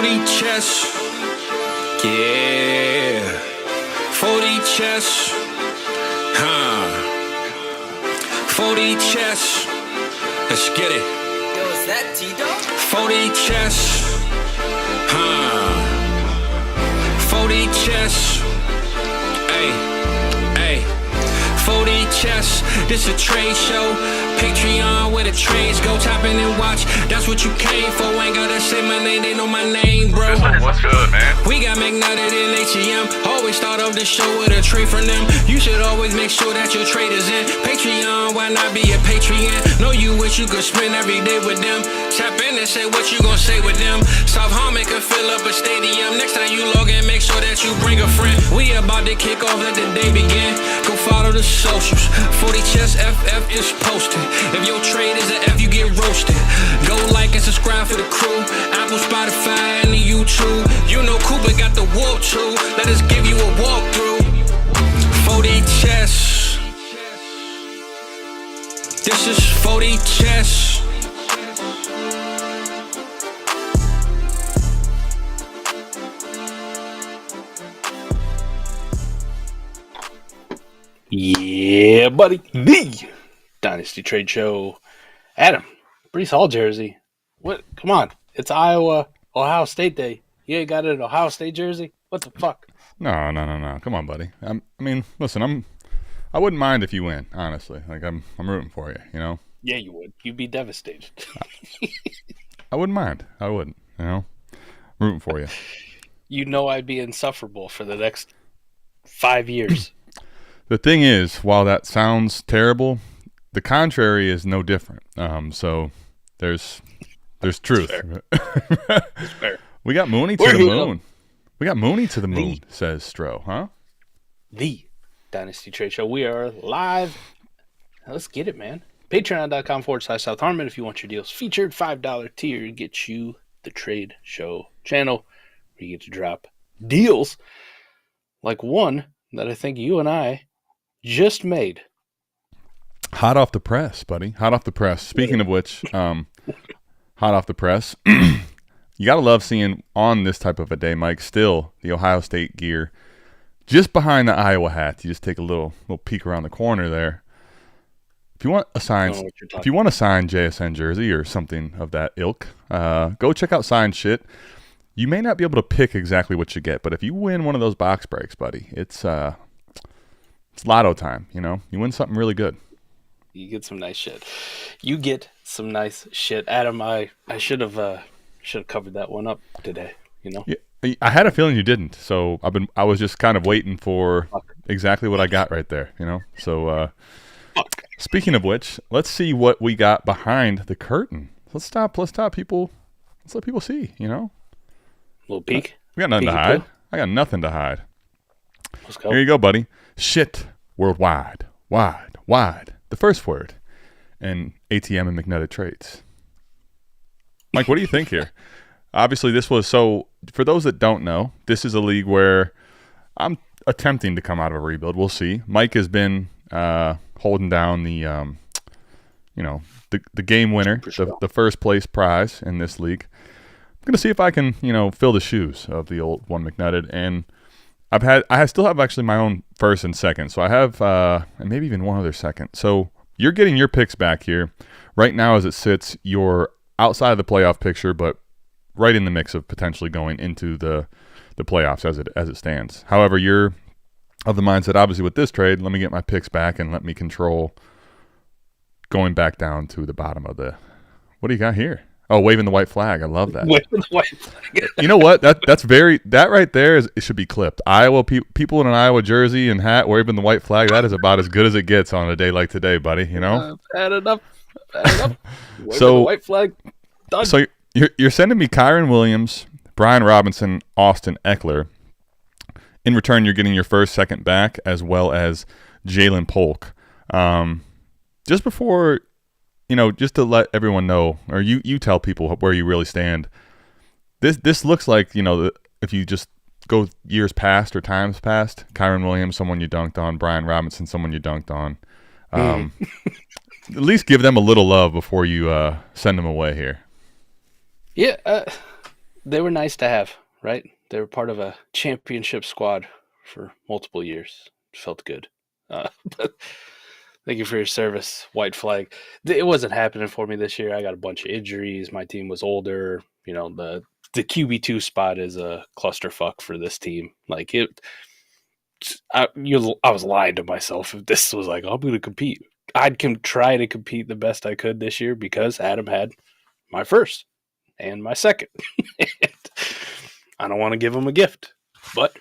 40 chess. Yeah. 40 chess. 40 chess. Let's get it. Yo, is that T-Dog? 40 chess. 40 chess. Hey. 40 chess. This a trade show. Patreon where the trades go. Tap in and watch. That's what you came for. Ain't gotta say my name. They know my name, bro. What's good, man? We got McNutted in ATM. Always start off the show with a trade from them. You should always make sure that your trade is in Patreon. Why not be a Patreon? Know you wish you could spend every day with them. Tap in and say what you gonna say with them. South Harmon can fill up a stadium. Next time you log in, make sure that you bring a friend. We about to kick off, let the day begin. Go follow the socials. 40 chess FF is posted. If your trade is an F, you get roasted. Go like and subscribe for the crew. Apple, Spotify, and the YouTube. You know Cooper got the walk too. Let us give you a walkthrough. 40 chess. This is 40 chess. Yeah, buddy. The Dynasty Trade Show. Adam, Brees Hall jersey. What? Come on. It's Iowa, Ohio State Day. You ain't got an Ohio State jersey? What the fuck? No. Come on, buddy. I mean, listen, I wouldn't mind if you win, honestly. Like I'm rooting for you, you know? Yeah, you would. You'd be devastated. I wouldn't mind. I wouldn't, you know? Rooting for you. You know I'd be insufferable for the next 5 years. The thing is, while that sounds terrible, the contrary is no different. So there's truth. It's fair. We got Mooney to the moon. We got Mooney to the moon, says Stro, huh? The Dynasty Trade Show. We are live. Let's get it, man. Patreon.com/South Harmon if you want your deals featured. $5 tier gets you the Trade Show channel where you get to drop deals like one that I think you and I just made. Hot off the press, buddy. Hot off the press. Speaking of which, hot off the press, you got to love seeing on this type of a day, Mike, still the Ohio State gear just behind the Iowa hats. You just take a little peek around the corner there. If you want a signed JSN jersey or something of that ilk, go check out Signed Shit. You may not be able to pick exactly what you get, but if you win one of those box breaks, buddy, it's lotto time, you know? You win something really good. You get some nice shit. Adam, I should have covered that one up today, you know? Yeah, I had a feeling you didn't, so I was just kind of waiting for exactly what I got right there, you know? So speaking of which, let's see what we got behind the curtain. Let's let people see, you know? A little peek. We got nothing to hide. I got nothing to hide. Let's go. Here you go, buddy. Shit worldwide. Wide. The first word in ATM and McNutted trades. Mike, what do you think here? Obviously, for those that don't know, this is a league where I'm attempting to come out of a rebuild. We'll see. Mike has been holding down the game winner, the first place prize in this league. I'm going to see if I can, fill the shoes of the old one McNutted. And I still have actually my own first and second. So I have, and maybe even one other second. So you're getting your picks back here. Right now as it sits, you're outside of the playoff picture, but right in the mix of potentially going into the playoffs as it stands. However, you're of the mindset, obviously with this trade, let me get my picks back and let me control going back down to the bottom of the, what do you got here? Oh, waving the white flag. I love that. Waving the white flag. You know what? That right there it should be clipped. Iowa people in an Iowa jersey and hat waving the white flag. That is about as good as it gets on a day like today, buddy. You know. Add it up. Waving the white flag. Done. So you're sending me Kyron Williams, Brian Robinson, Austin Eckler. In return, you're getting your first, second back as well as Jalen Polk. Just before. Just to let everyone know, or you tell people where you really stand. This looks like, if you just go years past or times past, Kyron Williams, someone you dunked on, Brian Robinson, someone you dunked on. At least give them a little love before you send them away here. Yeah, they were nice to have, right? They were part of a championship squad for multiple years. Felt good. But thank you for your service, white flag. It wasn't happening for me this year. I got a bunch of injuries. My team was older. The QB2 spot is a clusterfuck for this team. Like I was lying to myself if this was like, I'm going to compete. I'd try to compete the best I could this year because Adam had my first and my second. I don't want to give him a gift. But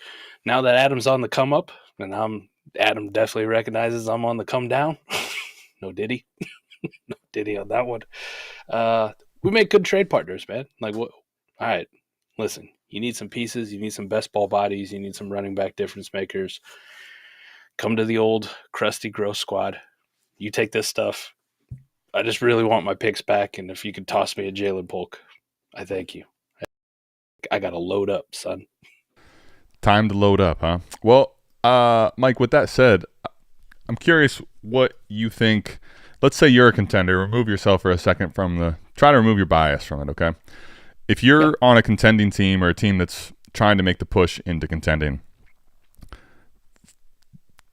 now that Adam's on the come up, and Adam definitely recognizes I'm on the come down. No Diddy. No Diddy on that one. We make good trade partners, man. Like, what? All right, listen, you need some pieces. You need some best ball bodies. You need some running back difference makers. Come to the old crusty, gross squad. You take this stuff. I just really want my picks back, and if you could toss me a Jalen Polk, I thank you. I got to load up, son. Time to load up, huh? Well, Mike, with that said, I'm curious what you think. Let's say you're a contender. Remove yourself for a second try to remove your bias from it, okay? If you're on a contending team or a team that's trying to make the push into contending,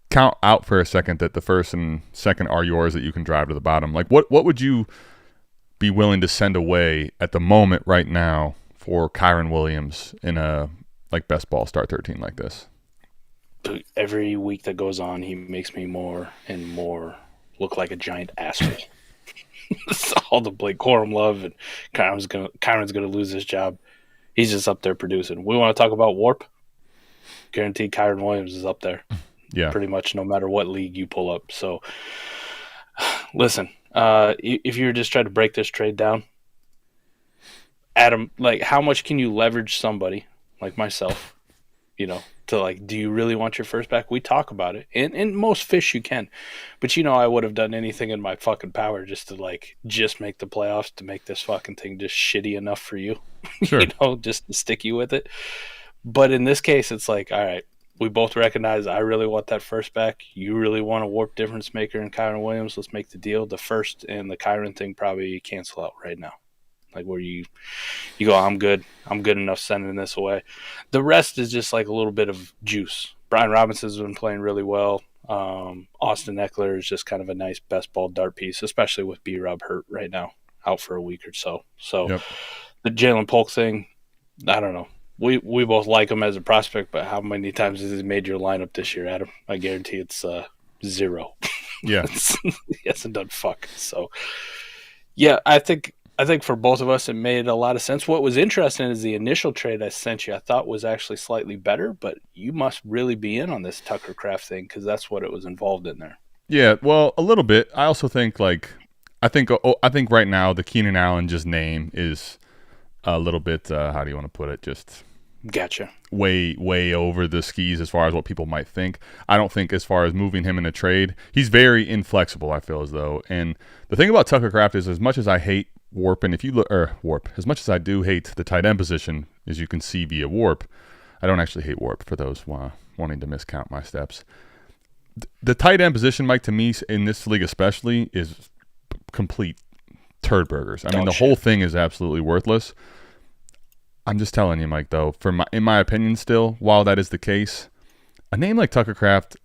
count out for a second that the first and second are yours that you can drive to the bottom. Like, what would you be willing to send away at the moment right now for Kyron Williams in a best ball start 13 like this? Every week that goes on, he makes me more and more look like a giant asshole. All the Blake Corum love, and Kyron's gonna lose his job. He's just up there producing. We want to talk about WARP? Guaranteed Kyron Williams is up there. Yeah. Pretty much no matter what league you pull up. So, listen, if you're just trying to break this trade down, Adam, like, how much can you leverage somebody like myself, to do you really want your first back? We talk about it. And most fish you can. But I would have done anything in my fucking power just to just make the playoffs, to make this fucking thing just shitty enough for you. Sure. Just to stick you with it. But in this case, it's like, all right, we both recognize I really want that first back. You really want a warp difference maker in Kyron Williams. Let's make the deal. The first and the Kyron thing probably cancel out right now. Like, where you go, I'm good enough sending this away. The rest is just like a little bit of juice. Brian Robinson's been playing really well. Austin Eckler is just kind of a nice best ball dart piece, especially with B-Rob hurt right now, out for a week or so. So Yep. The Jalen Polk thing, I don't know. We both like him as a prospect, but how many times has he made your lineup this year, Adam? I guarantee it's 0. Yeah. He hasn't done fuck. So, yeah, I think for both of us it made a lot of sense. What was interesting is the initial trade I sent you I thought was actually slightly better, but you must really be in on this Tucker Kraft thing because that's what it was involved in there. Yeah, well, a little bit. I also think I think right now the Keenan Allen just name is a little bit how do you want to put it? Just Gotcha. way over the skis as far as what people might think. I don't think as far as moving him in a trade, he's very inflexible, I feel as though. And the thing about Tucker Kraft is, as much as I hate warp, and as much as I do hate the tight end position, as you can see via warp, I don't actually hate warp for those wanting to miscount my steps. The tight end position, Mike, to me in this league especially, is complete turd burgers. I mean, the whole thing is absolutely worthless. I'm just telling you, Mike, though, in my opinion still, while that is the case, a name like Tucker Kraft,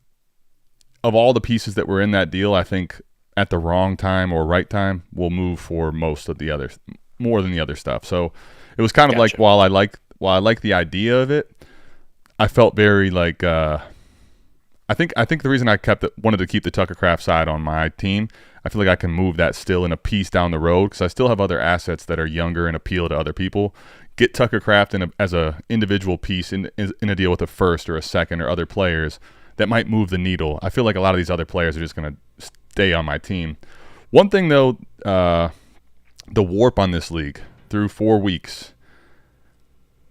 of all the pieces that were in that deal, I think at the wrong time or right time will move for most of the others, more than the other stuff. So it was kind of like, while I like the idea of it, I felt very like I think the reason I wanted to keep the Tucker Kraft side on my team, I feel like I can move that still in a piece down the road because I still have other assets that are younger and appeal to other people. Get Tucker Kraft as a individual piece in a deal with a first or a second or other players that might move the needle. I feel like a lot of these other players are just going to stay on my team. One thing though, the warp on this league through 4 weeks,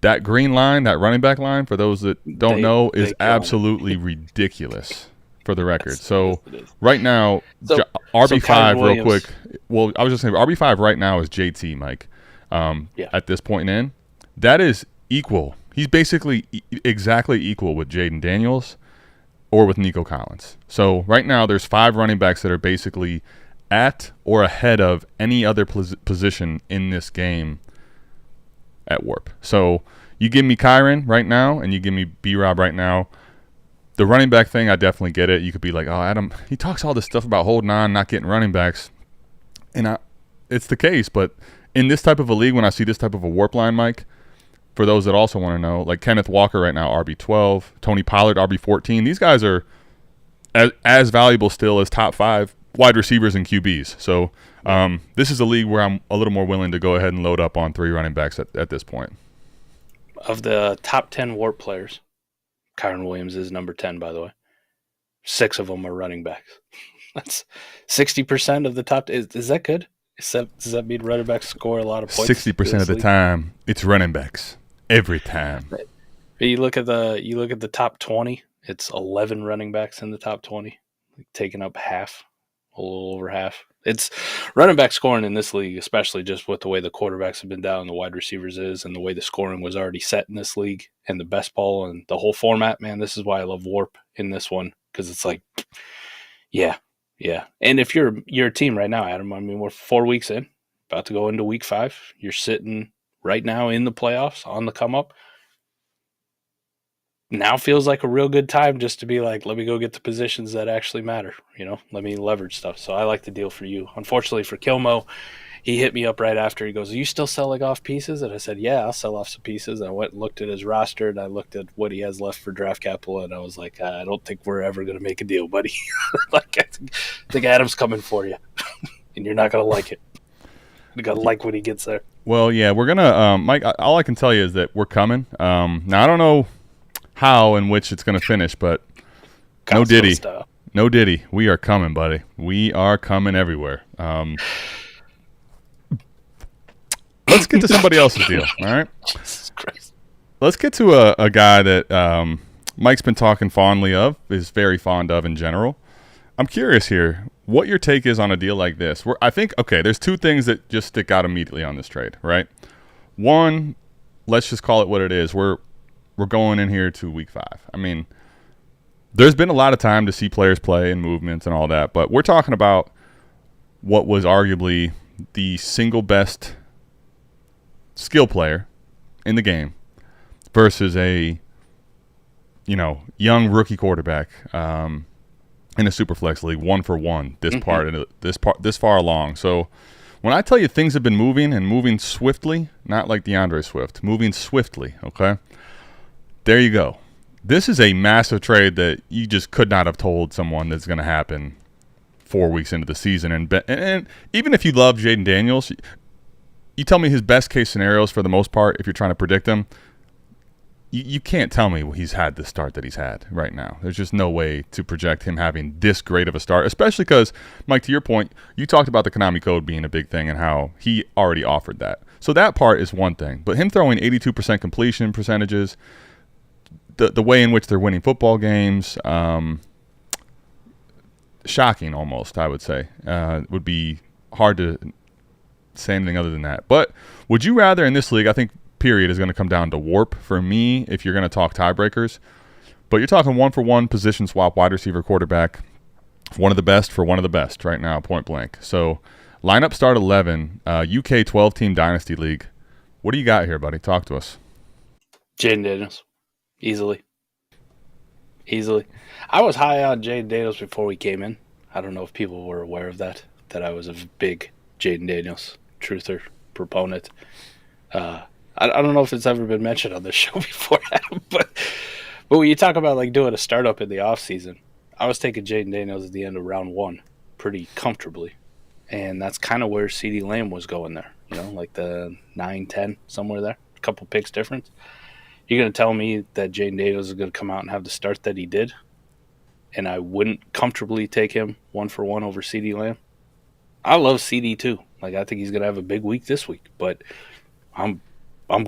that green line, that running back line, for those that don't know, is absolutely ridiculous for the record. So right now, RB5 real quick. Well, I was just saying RB5 right now is JT, Mike. At this point in, that is equal. He's basically exactly equal with Jaden Daniels or with Nico Collins. So right now there's 5 running backs that are basically at or ahead of any other position in this game at warp. So you give me Kyron right now and you give me B-Rob right now. The running back thing, I definitely get it. You could be like, oh, Adam, he talks all this stuff about holding on, not getting running backs. And it's the case, but in this type of a league, when I see this type of a warp line, Mike, for those that also want to know, like Kenneth Walker right now, RB12, Tony Pollard, RB14. These guys are as valuable still as top 5 wide receivers and QBs. So this is a league where I'm a little more willing to go ahead and load up on 3 running backs at this point. Of the top 10 warp players, Kyron Williams is number 10, by the way. 6 of them are running backs. That's 60% of the top. Is that good? Does that mean running backs score a lot of points? 60% of the time, it's running backs every time. But you look at the top 20. It's 11 running backs in the top 20, taking up half, a little over half. It's running back scoring in this league, especially just with the way the quarterbacks have been down, the wide receivers is, and the way the scoring was already set in this league, and the best ball and the whole format. Man, this is why I love warp in this one, because it's like, yeah. And if you're a team right now, Adam, I mean, we're 4 weeks in, about to go into week 5. You're sitting right now in the playoffs on the come up. Now feels like a real good time just to be like, let me go get the positions that actually matter. Let me leverage stuff. So I like the deal for you. Unfortunately for Kilmo, he hit me up right after. He goes, are you still selling off pieces? And I said, yeah, I'll sell off some pieces. I went and looked at his roster, and I looked at what he has left for draft capital, and I was like, I don't think we're ever going to make a deal, buddy. Like, I think Adam's coming for you, and you're not going to like it. You're going to like when he gets there. Well, yeah, we're going to Mike, all I can tell you is that we're coming. Now, I don't know how and which it's going to finish, but no Diddy. Style. No Diddy. We are coming, buddy. We are coming everywhere. Let's get to somebody else's deal, all right? Jesus Christ. Let's get to a guy that Mike's been talking fondly of, is very fond of in general. I'm curious here what your take is on a deal like this. I think, okay, there's 2 things that just stick out immediately on this trade, right? One, let's just call it what it is. We're going in here to week 5. I mean, there's been a lot of time to see players play and movements and all that, but we're talking about what was arguably the single best skill player in the game versus a young rookie quarterback in a super flex league, 1-for-1 this far along. So when I tell you things have been moving and moving swiftly, not like DeAndre Swift, moving swiftly, okay? There you go. This is a massive trade that you just could not have told someone that's going to happen 4 weeks into the season. And even if you love Jaden Daniels, you tell me his best case scenarios for the most part, if you're trying to predict him, you can't tell me he's had the start that he's had right now. There's just no way to project him having this great of a start, especially because, Mike, to your point, you talked about the Konami code being a big thing and how he already offered that. So that part is one thing. But him throwing 82% completion percentages, the way in which they're winning football games, shocking almost, I would say. Would be hard to say anything other than that. But would you rather in this league, I think period is going to come down to warp for me if you're going to talk tiebreakers. But you're talking 1-for-1 position swap wide receiver quarterback, one of the best for one of the best right now, point blank. So lineup start 11, UK 12-team Dynasty League. What do you got here, buddy? Talk to us. Jaden Daniels. Easily. I was high on Jaden Daniels before we came in. I don't know if people were aware of that I was a big Jaden Daniels truther proponent. I don't know if it's ever been mentioned on this show before, but when you talk about like doing a startup in the offseason, I was taking Jaden Daniels at the end of round 1 pretty comfortably. And that's kind of where CeeDee Lamb was going there, like the 9-10, somewhere there, a couple picks difference. You're going to tell me that Jaden Daniels is going to come out and have the start that he did, and I wouldn't comfortably take him 1-for-1 over CeeDee Lamb? I love CD too. Like, I think he's going to have a big week this week, but I'm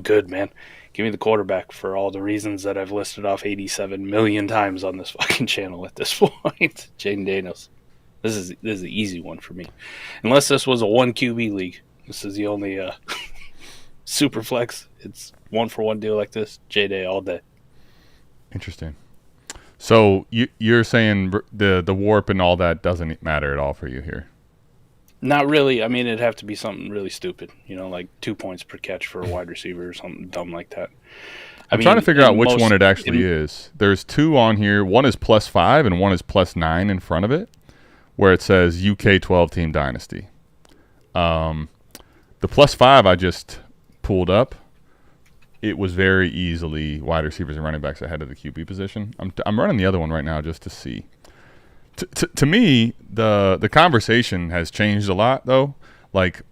good, man. Give me the quarterback for all the reasons that I've listed off 87 million times on this fucking channel at this point. Jaden Daniels. This is the easy one for me. Unless this was a 1 QB league. This is the only super flex. It's 1-for-1 deal like this. J-Day all day. Interesting. So you're saying the warp and all that doesn't matter at all for you here? Not really. I mean, it'd have to be something really stupid, like 2 points per catch for a wide receiver or something dumb like that. I'm trying to figure out which one it actually is. There's 2 on here. One is +5 and one is +9 in front of it, where it says UK 12-team Dynasty. The +5 I just pulled up. It was very easily wide receivers and running backs ahead of the QB position. I'm running the other one right now just to see. To me, the conversation has changed a lot, though. And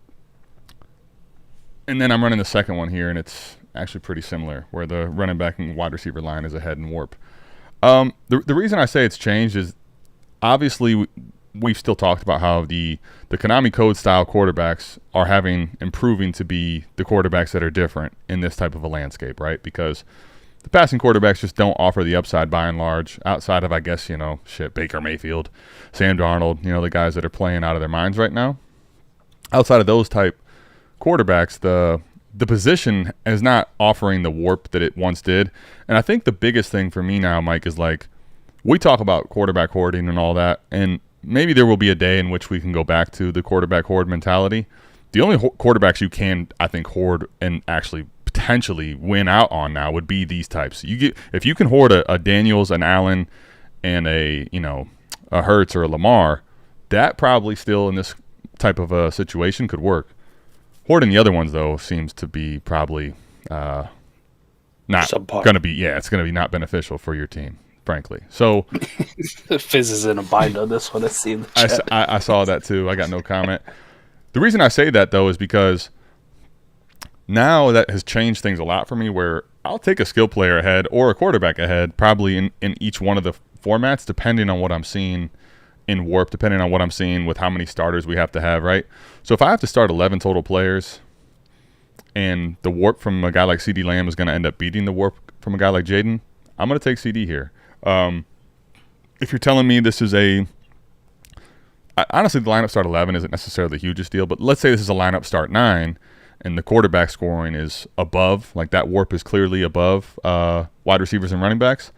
then I'm running the second one here, and it's actually pretty similar, where the running back and wide receiver line is ahead in warp. The reason I say it's changed is obviously we've still talked about how the Konami Code style quarterbacks are improving to be the quarterbacks that are different in this type of a landscape, right? Because the passing quarterbacks just don't offer the upside by and large, outside of, I guess, Baker Mayfield, Sam Darnold, the guys that are playing out of their minds right now. Outside of those type quarterbacks, the position is not offering the warp that it once did. And I think the biggest thing for me now, Mike, is we talk about quarterback hoarding and all that, and maybe there will be a day in which we can go back to the quarterback hoard mentality. The only quarterbacks you can, I think, hoard and actually potentially win out on now would be these types. If you can hoard a Daniels, an Allen, and a Hurts or a Lamar, that probably still in this type of a situation could work. Hoarding the other ones, though, seems to be probably not going to be. Yeah, it's going to be not beneficial for your team, frankly. So Fizz is in a bind on this one. I saw that too. I got no comment. The reason I say that, though, is because now that has changed things a lot for me, where I'll take a skill player ahead or a quarterback ahead probably in each one of the formats, depending on what I'm seeing in warp, depending on what I'm seeing with how many starters we have to have, right? So if I have to start 11 total players and the warp from a guy like CD Lamb is going to end up beating the warp from a guy like Jaden, I'm going to take CD here. If you're telling me this is honestly, the lineup start 11 isn't necessarily the hugest deal, but let's say this is a lineup start 9 and the quarterback scoring is above, that warp is clearly above wide receivers and running backs,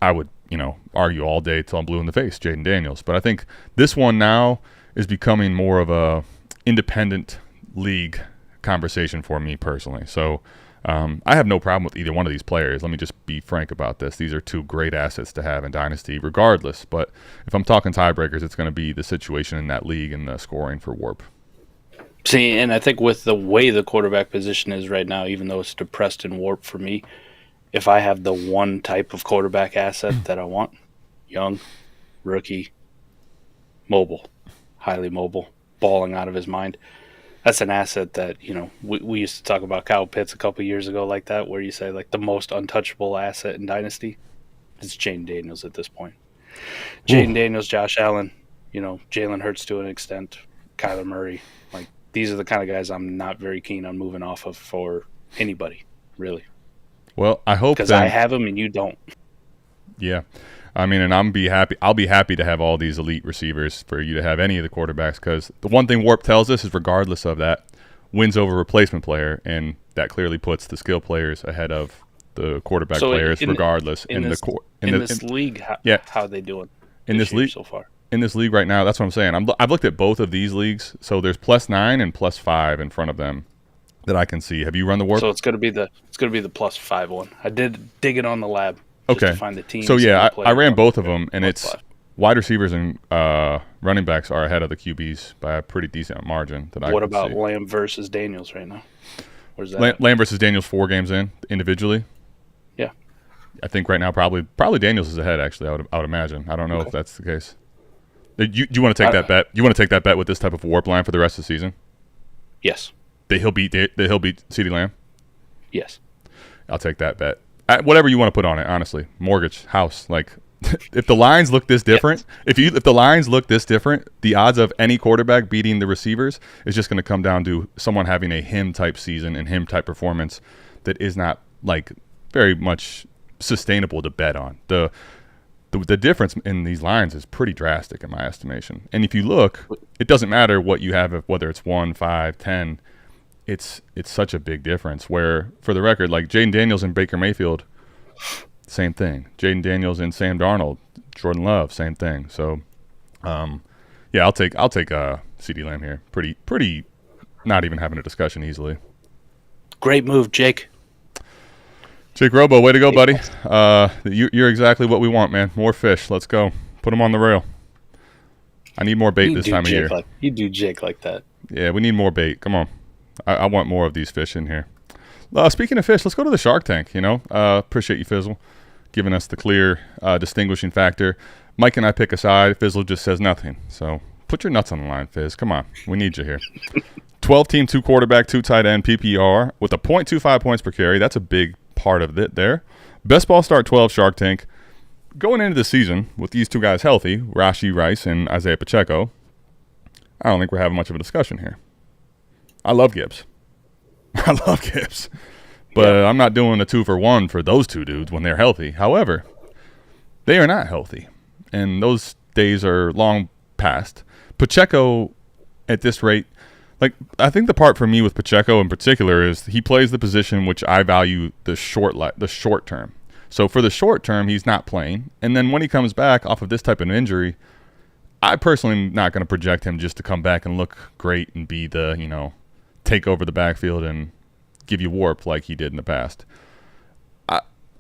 I would, argue all day till I'm blue in the face, Jaden Daniels. But I think this one now is becoming more of a independent league conversation for me personally. So I have no problem with either one of these players. Let me just be frank about this. These are 2 great assets to have in Dynasty regardless. But if I'm talking tiebreakers, it's going to be the situation in that league and the scoring for warp. See, and I think with the way the quarterback position is right now, even though it's depressed in warp for me, if I have the one type of quarterback asset that I want, young, rookie, mobile, highly mobile, balling out of his mind, that's an asset that, we used to talk about Kyle Pitts a couple years ago like that, where you say the most untouchable asset in Dynasty is Jaden Daniels at this point. Jaden Daniels, Josh Allen, Jalen Hurts to an extent, Kyler Murray. These are the kind of guys I'm not very keen on moving off of for anybody, really. Well, I hope because I have them and you don't. Yeah, I mean, and I'll be happy to have all these elite receivers for you to have any of the quarterbacks, because the one thing Warp tells us is regardless of that, wins over replacement player, and that clearly puts the skill players ahead of the quarterback players regardless. In this league, how are they doing in this league so far? In this league right now, that's what I'm saying. I've looked at both of these leagues, so there's +9 and +5 in front of them that I can see. Have you run the warp? So it's going to be the +5 one. I did dig it on the lab. Okay. To find the teams. So yeah, I ran both of them, and it's wide receivers and running backs are ahead of the QBs by a pretty decent margin. What about Lamb versus Daniels right now? Where's that? Lamb versus Daniels 4 games in individually. Yeah. I think right now probably Daniels is ahead. Actually, I would imagine. I don't know if that's the case. Do you want to take that bet? You want to take that bet with this type of warp line for the rest of the season? Yes. That he'll beat CeeDee Lamb? Yes. I'll take that bet. Whatever you want to put on it, honestly. Mortgage, house, if the lines look this different, yes. if the lines look this different, the odds of any quarterback beating the receivers is just going to come down to someone having a him type season and him type performance that is not very much sustainable to bet on. The difference in these lines is pretty drastic in my estimation. And if you look, it doesn't matter what you have, whether it's 1, 5, 10. It's such a big difference. Where, for the record, Jaden Daniels and Baker Mayfield, same thing. Jaden Daniels and Sam Darnold, Jordan Love, same thing. So, yeah, I'll take CeeDee Lamb here. Pretty. Not even having a discussion easily. Great move, Jake. Jake Robo, way to go, buddy. You're exactly what we want, man. More fish. Let's go. Put them on the rail. I need more bait this time of year. You do Jake like that. Yeah, we need more bait. Come on. I want more of these fish in here. Speaking of fish, let's go to the Shark Tank, Appreciate you, Fizzle, giving us the clear distinguishing factor. Mike and I pick a side. Fizzle just says nothing. So put your nuts on the line, Fizz. Come on. We need you here. 12-team, 2-quarterback, 2-tight end, PPR with a .25 points per carry. That's a big part of it there. Best ball start 12, Shark Tank. Going into the season with these two guys healthy, Rashee Rice and Isaiah Pacheco, I don't think we're having much of a discussion here. I love Gibbs. But I'm not doing a 2-for-1 for those two dudes when they're healthy. However, they are not healthy, and those days are long past. Pacheco, at this rate, I think the part for me with Pacheco in particular is he plays the position which I value the short term. So for the short term, he's not playing. And then when he comes back off of this type of injury, I personally am not going to project him just to come back and look great and be the, take over the backfield and give you warp like he did in the past.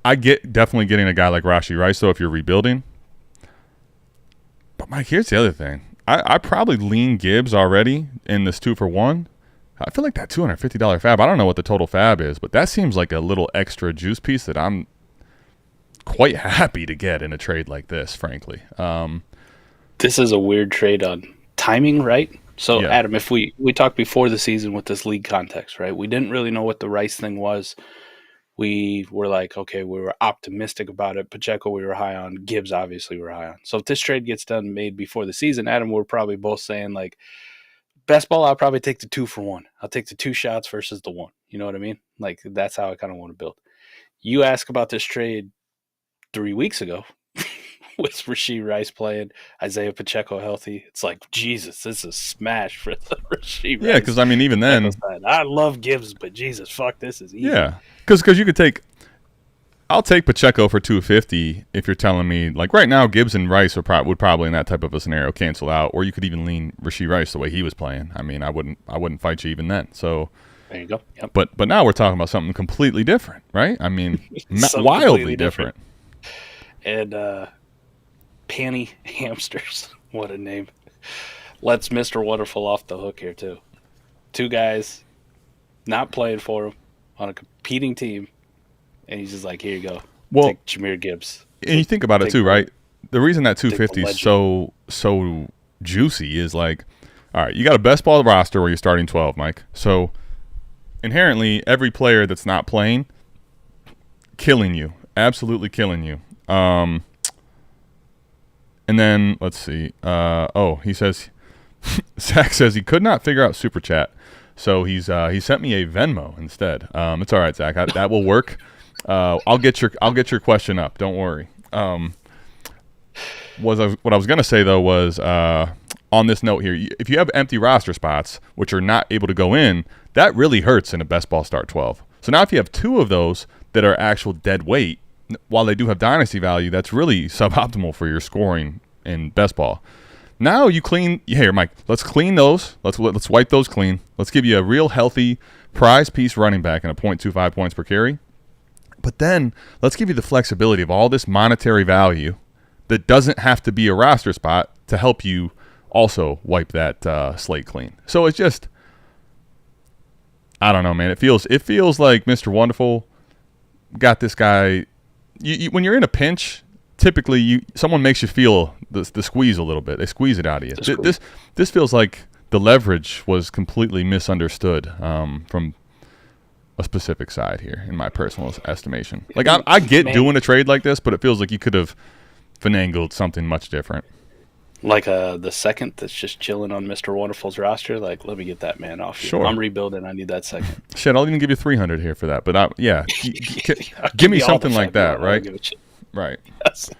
I get definitely getting a guy like Rashee Rice, though, if you're rebuilding. But, Mike, here's the other thing. I probably lean Gibbs already in this 2-for-1. I feel like that $250 fab, I don't know what the total fab is, but that seems like a little extra juice piece that I'm quite happy to get in a trade like this, frankly. This is a weird trade on timing, right? So, yeah. Adam, if we talked before the season with this league context, right? We didn't really know what the Rice thing was. We were like, okay, we were optimistic about it. Pacheco, we were high on. Gibbs, obviously, we were high on. So if this trade gets done made before the season, Adam, we're probably both saying, best ball, I'll probably take the 2-for-1. I'll take the 2 shots versus the 1. You know what I mean? That's how I kind of want to build. You asked about this trade 3 weeks ago with Rashee Rice playing, Isaiah Pacheco healthy. It's like, Jesus, this is a smash for the Rashee Rice. Yeah, because, even then. I love Gibbs, but Jesus, fuck, this is easy. Yeah, because you could I'll take Pacheco for $250 if you're telling me, right now, Gibbs and Rice would probably in that type of a scenario cancel out, or you could even lean Rashee Rice the way he was playing. I wouldn't fight you even then. So there you go. Yep. But now we're talking about something completely different, right? Wildly different. And Panty Hamsters, what a name. Lets Mr. Wonderful off the hook here too. 2 guys not playing for him on a competing team, and he's just like, here you go. Well, take Jahmyr Gibbs. And you think about it too, right? The reason that 250 is so juicy is all right, you got a best ball roster where you're starting 12, Mike. So inherently, every player that's not playing, killing you, absolutely killing you. And then let's see. He says, Zach says he could not figure out Super Chat, so he sent me a Venmo instead. It's all right, Zach. That will work. I'll get your question up. Don't worry. What I was gonna say though was on this note here, if you have empty roster spots which are not able to go in, that really hurts in a best ball start 12. So now if you have 2 of those that are actual dead weight, while they do have dynasty value, that's really suboptimal for your scoring in best ball. Now you clean here, Mike. Let's clean those. Let's wipe those clean. Let's give you a real healthy prize piece running back and a .25 points per carry. But then let's give you the flexibility of all this monetary value that doesn't have to be a roster spot to help you also wipe that slate clean. So it's just, I don't know, man. It feels like Mr. Wonderful got this guy. When you're in a pinch, typically someone makes you feel the squeeze a little bit. They squeeze it out of you. This feels like the leverage was completely misunderstood from a specific side here, in my personal estimation. I get doing a trade like this, but it feels like you could have finagled something much different. The second that's just chilling on Mr. Wonderful's roster, let me get that man off here. Sure. I'm rebuilding. I need that second. Shit, I'll even give you 300 here for that. But give me something like that, right? Right. Yes.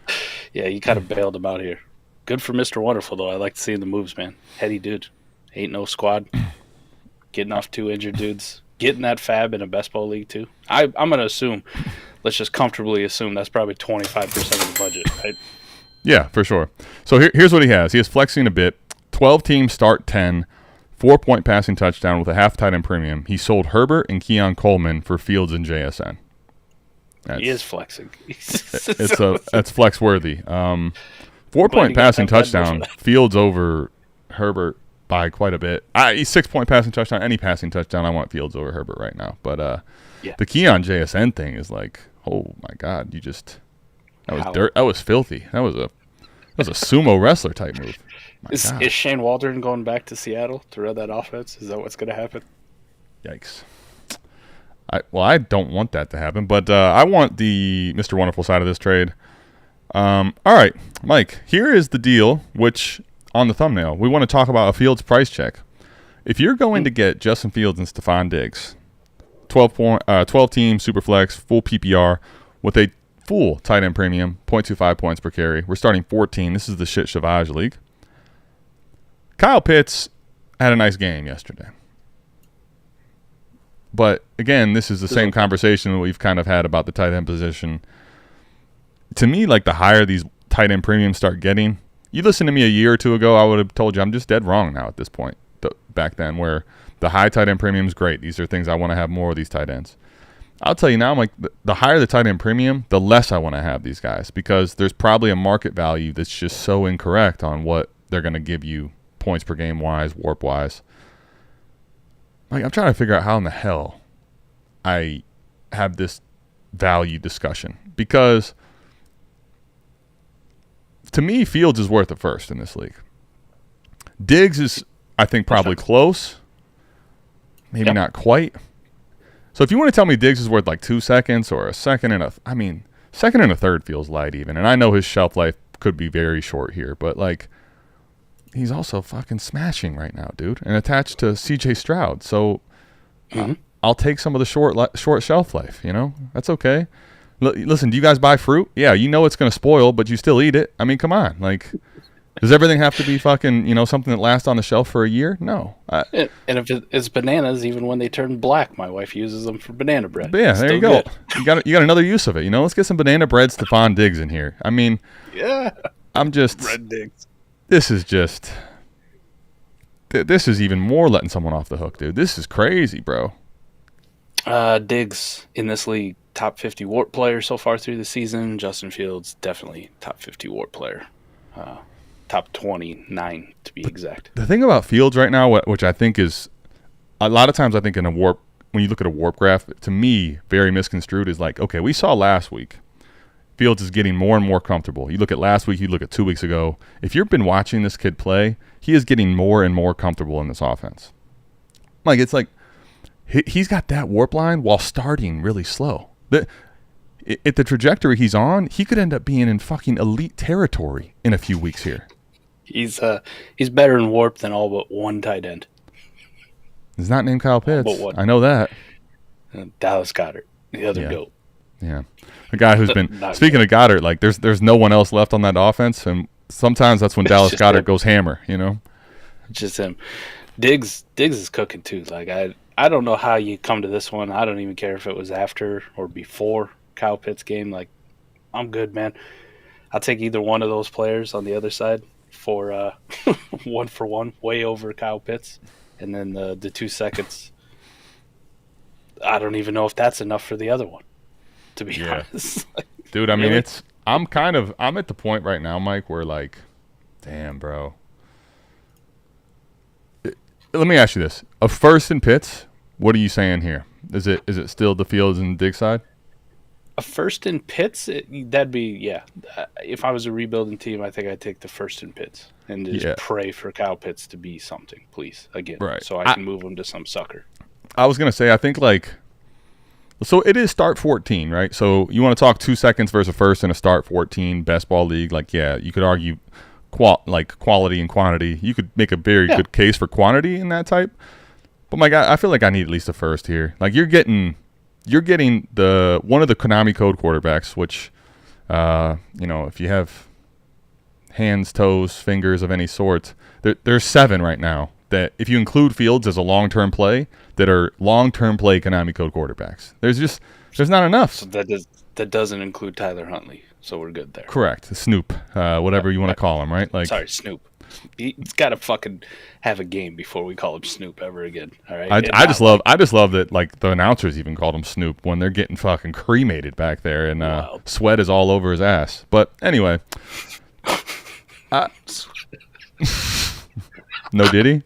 Yeah, you kind of bailed him out here. Good for Mr. Wonderful, though. I like to see the moves, man. Heady dude. Ain't no squad. Getting off 2 injured dudes. Getting that fab in a best ball league, too. I'm going to assume, let's just comfortably assume that's probably 25% of the budget, right? Yeah, for sure. So here's what he has. He has flexing a bit, 12 teams start 10, 4-point passing touchdown with a half tight end premium. He sold Herbert and Keon Coleman for Fields and JSN. He is flexing. That's flex worthy. 4-point passing touchdown. Fields over Herbert by quite a bit. He's 6-point passing touchdown. Any passing touchdown, I want Fields over Herbert right now. But the Keon JSN thing is like, oh my God, that was dirt. That was filthy. That was a sumo wrestler type move. Is Shane Waldron going back to Seattle to run that offense? Is that what's going to happen? Yikes. I don't want that to happen, but I want the Mr. Wonderful side of this trade. All right, Mike, here is the deal, which on the thumbnail, we want to talk about a Fields price check. If you're going to get Justin Fields and Stephon Diggs, 12-team Superflex, full PPR, with a full tight end premium, 0.25 points per carry. We're starting 14. This is the shit Shavage league. Kyle Pitts had a nice game yesterday. But, again, this is the same conversation that we've kind of had about the tight end position. To me, like, the higher these tight end premiums start getting, you listen to me a year or two ago, I would have told you I'm just dead wrong now at this point. Back then, where the high tight end premium is great. These are things I want to have more of these tight ends. I'll tell you now, I'm like, the higher the tight end premium, the less I want to have these guys, because there's probably a market value that's just so incorrect on what they're going to give you points per game wise, warp wise. Like, I'm trying to figure out how in the hell I have this value discussion, because to me, Fields is worth it first in this league. Diggs is, I think, probably close. Maybe not quite. So if you want to tell me Diggs is worth like 2 seconds or a second and second and a third feels light even. And I know his shelf life could be very short here, but like, he's also fucking smashing right now, dude, and attached to CJ Stroud. So I'll take some of the short shelf life, That's okay. Listen, do you guys buy fruit? Yeah, you know it's going to spoil, but you still eat it. I mean, come on. Like, does everything have to be fucking, something that lasts on the shelf for a year? No. And if it's bananas, even when they turn black, my wife uses them for banana bread. But yeah, there you go. Good. You got another use of it. Let's get some banana bread Stephon Diggs in here. I mean, yeah. I'm just Bread Diggs. This is even more letting someone off the hook, dude. This is crazy, bro. Diggs in this league, top 50 WARP player so far through the season. Justin Fields, definitely top 50 WARP player. Top 29 to be exact. The thing about Fields right now, which I think is a lot of times, I think in a WARP, when you look at a WARP graph, to me, very misconstrued, is like, okay, we saw last week Fields is getting more and more comfortable. You look at last week, you look at 2 weeks ago. If you've been watching this kid play, he is getting more and more comfortable in this offense. Like, it's like he's got that WARP line while starting really slow. At the trajectory he's on, he could end up being in fucking elite territory in a few weeks here. He's better in WARP than all but one tight end. He's not named Kyle Pitts. I know that. Dallas Goedert, the other dope. Yeah, a guy who's been speaking of Goddard. Like, there's no one else left on that offense, and sometimes that's when Dallas Goedert goes hammer. Just him. Diggs is cooking too. Like, I don't know how you come to this one. I don't even care if it was after or before Kyle Pitts game. Like, I'm good, man. I'll take either one of those players on the other side for 1-for-1, way over Kyle Pitts, and then the 2 seconds. I don't even know if that's enough for the other one, to be honest. Dude, I mean, I'm at the point right now, Mike, where like, damn, bro. Let me ask you this: a first in Pitts, what are you saying here? Is it still the Fields and Diggs side? A first in Pitts, that'd be if I was a rebuilding team, I think I'd take the first in Pitts and just pray for Kyle Pitts to be something, please, again, so I can move him to some sucker. I was gonna say, I think like, so it is start 14, right? So you want to talk 2 seconds versus first in a start 14 best ball league? Like, yeah, you could argue quality and quantity. You could make a very good case for quantity in that type. But my guy, I feel like I need at least a first here. Like, you're getting the one of the Konami code quarterbacks, which if you have hands, toes, fingers of any sort, there's 7 right now that, if you include Fields as a long-term play, that are long-term play Konami code quarterbacks. There's not enough. So that doesn't include Tyler Huntley. So we're good there. Correct. Snoop, whatever you want to call him, right? Like, sorry, Snoop. He's got to fucking have a game before we call him Snoop ever again. All right. I just love that like the announcers even called him Snoop when they're getting fucking cremated back there and sweat is all over his ass. But anyway, no diddy.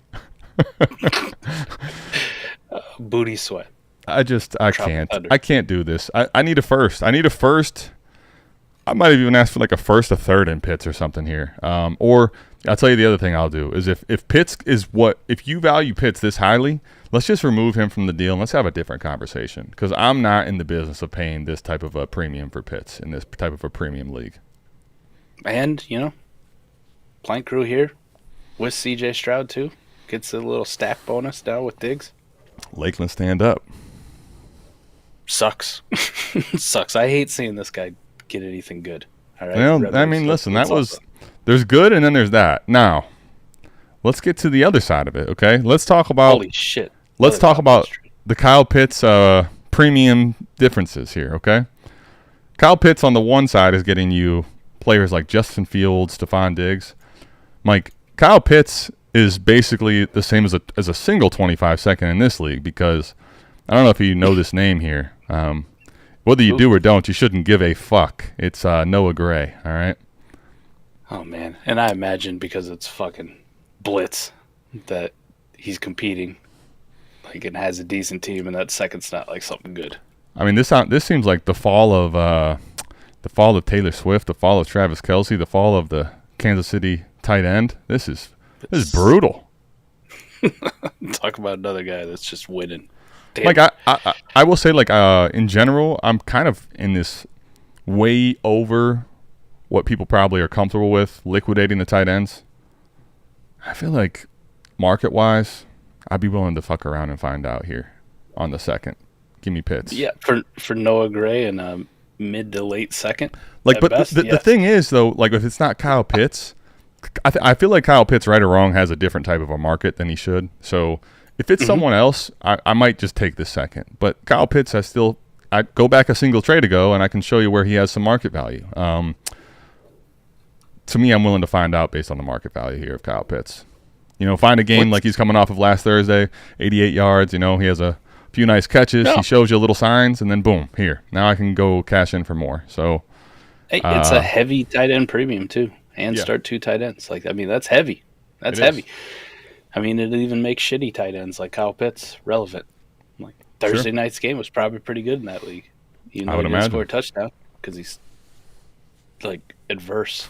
Booty sweat. I can't do this. I need a first. I might have even asked for like a first, a third in Pitts or something here. Or I'll tell you the other thing I'll do is if Pitts is if you value Pitts this highly, let's just remove him from the deal and let's have a different conversation. Because I'm not in the business of paying this type of a premium for Pitts in this type of a premium league. And, Plank Crew here with CJ Stroud too. Gets a little stack bonus down with Diggs. Lakeland stand up. Sucks. Sucks. I hate seeing this guy get anything good. All right. Well, I mean, listen, there's good and then there's that. Now, let's get to the other side of it, okay? Let's talk about holy shit. Let's talk about the Kyle Pitts premium differences here, okay? Kyle Pitts on the one side is getting you players like Justin Fields, Stephon Diggs. Mike, Kyle Pitts is basically the same as a single 25-second in this league because I don't know if you know this name here. Whether you do or don't, you shouldn't give a fuck. It's Noah Gray, all right? Oh, man. And I imagine because it's fucking blitz that he's competing like and has a decent team, and that second's not like something good. I mean, this seems like the fall of Taylor Swift, the fall of Travis Kelce, the fall of the Kansas City tight end. This is brutal. Talk about another guy that's just winning. Damn. Like I will say, like in general, I'm kind of in this way over what people probably are comfortable with liquidating the tight ends. I feel like market wise, I'd be willing to fuck around and find out here on the second. Give me Pitts. Yeah, for Noah Gray and mid to late second. Like, but the thing is though, like if it's not Kyle Pitts, I feel like Kyle Pitts, right or wrong, has a different type of a market than he should. So if it's someone else, I might just take the second. But Kyle Pitts, I go back a single trade ago, and I can show you where he has some market value. To me, I'm willing to find out based on the market value here of Kyle Pitts. Find a game like he's coming off of last Thursday, 88 yards. He has a few nice catches. No. He shows you little signs, and then boom, here. Now I can go cash in for more. So it's a heavy tight end premium too, and start two tight ends. Like, I mean, that's heavy. That's heavy. I mean, it even makes shitty tight ends like Kyle Pitts relevant. Like Thursday night's game was probably pretty good in that league. I would he didn't imagine. score a touchdown because he's like adverse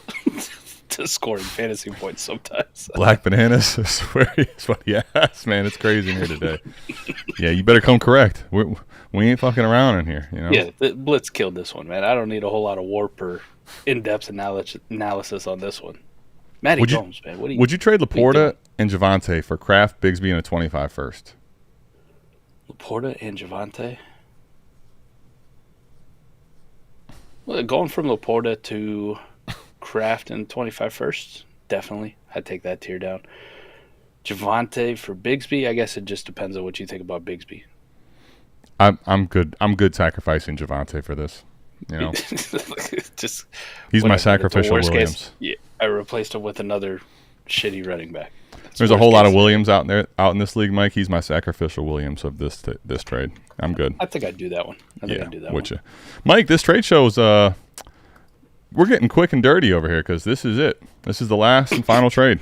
to scoring fantasy points sometimes. Black bananas, I swear is what he asked, man. It's crazy in here today. Yeah, you better come correct. We ain't fucking around in here, Yeah, the Blitz killed this one, man. I don't need a whole lot of warp or in-depth analysis on this one. Matty Jones, man. Would you trade Laporta and Javonte for Kraft, Bigsby, and a 25 first? Laporta and Javonte? Well, going from Laporta to Kraft and 25 first, definitely. I'd take that tier down. Javonte for Bigsby, I guess it just depends on what you think about Bigsby. I'm good sacrificing Javonte for this. He's my sacrificial Williams. Case, yeah, I replaced him with another shitty running back. There's a whole lot of Williams out in this league, Mike. He's my sacrificial Williams of this trade. I'm good. I think I'd do that one. Mike, this trade shows we're getting quick and dirty over here because this is it. This is the last and final trade.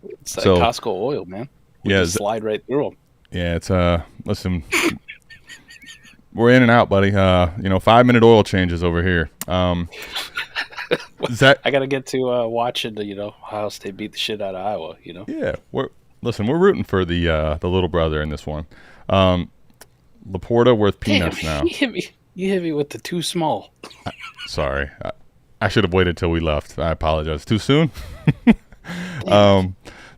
It's like Costco oil, man. We just slide right through them. Yeah, it's listen. We're in and out, buddy. 5-minute oil changes over here. I got to get to watching Ohio State beat the shit out of Iowa. Yeah, we're rooting for the little brother in this one. Laporta worth peanuts. Now. You hit me with the too small. Sorry, I should have waited till we left. I apologize. Too soon.